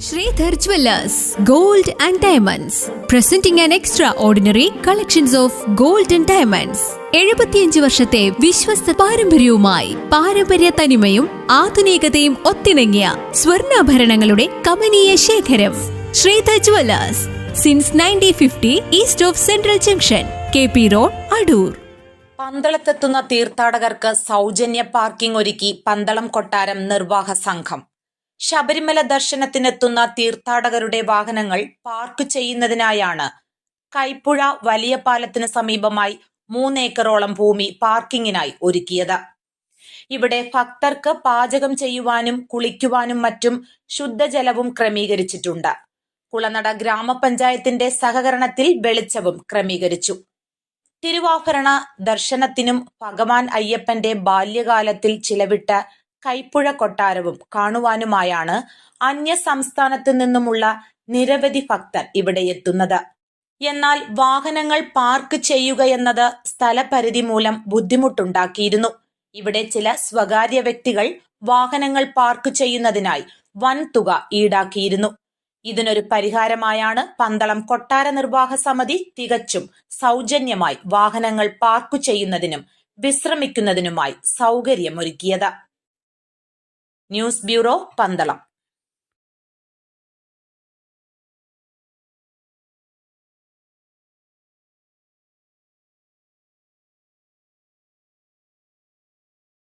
Sridhar Jewellers, Gold and Diamonds, presenting an extraordinary collections of gold and diamonds. 75 വർഷത്തെ വിശ്വസ്ത പാരമ്പര്യവുമായി പാരമ്പര്യ തനിമയും ആധുനികതയും ഒത്തിണങ്ങിയ സ്വർണ്ണാഭരണങ്ങളുടെ കമനീയ ശേഖരം. Sreedhar jewellers since 1950 east of central junction, KP road, Adoor. പന്തളത്തെത്തുന്ന തീർത്ഥാടകർക്ക് സൗജന്യ പാർക്കിംഗ് ഒരുക്കി പന്തളം കൊട്ടാരം നിർവാഹ സംഘം. ശബരിമല ദർശനത്തിനെത്തുന്ന തീർത്ഥാടകരുടെ വാഹനങ്ങൾ പാർക്ക് ചെയ്യുന്നതിനായാണ് കൈപ്പുഴ വലിയ പാലത്തിന് സമീപമായി 3 ഏക്കറോളം ഭൂമി പാർക്കിങ്ങിനായി ഒരുക്കിയത്. ഇവിടെ ഭക്തർക്ക് പാചകം ചെയ്യുവാനും കുളിക്കുവാനും മറ്റും ശുദ്ധജലവും ക്രമീകരിച്ചിട്ടുണ്ട്. കുളനട ഗ്രാമപഞ്ചായത്തിന്റെ സഹകരണത്തിൽ വെളിച്ചവും ക്രമീകരിച്ചു. തിരുവാഭരണ ദർശനത്തിനും ഭഗവാൻ അയ്യപ്പന്റെ ബാല്യകാലത്തിൽ ചിലവിട്ട കൈപ്പുഴ കൊട്ടാരവും കാണുവാനുമായാണ് അന്യ സംസ്ഥാനത്തു നിന്നുമുള്ള നിരവധി ഭക്തർ ഇവിടെ എത്തുന്നത്. എന്നാൽ വാഹനങ്ങൾ പാർക്ക് ചെയ്യുകയെന്നത് സ്ഥലപരിധി മൂലം ബുദ്ധിമുട്ടുണ്ടാക്കിയിരുന്നു. ഇവിടെ ചില സ്വകാര്യ വ്യക്തികൾ വാഹനങ്ങൾ പാർക്ക് ചെയ്യുന്നതിനായി വൻ തുക ഈടാക്കിയിരുന്നു. ഇതിനൊരു പരിഹാരമായാണ് പന്തളം കൊട്ടാര നിർവാഹ സമിതി തികച്ചും സൗജന്യമായി വാഹനങ്ങൾ പാർക്ക് ചെയ്യുന്നതിനും വിശ്രമിക്കുന്നതിനുമായി സൗകര്യമൊരുക്കിയത്. News bureau, Pandalam.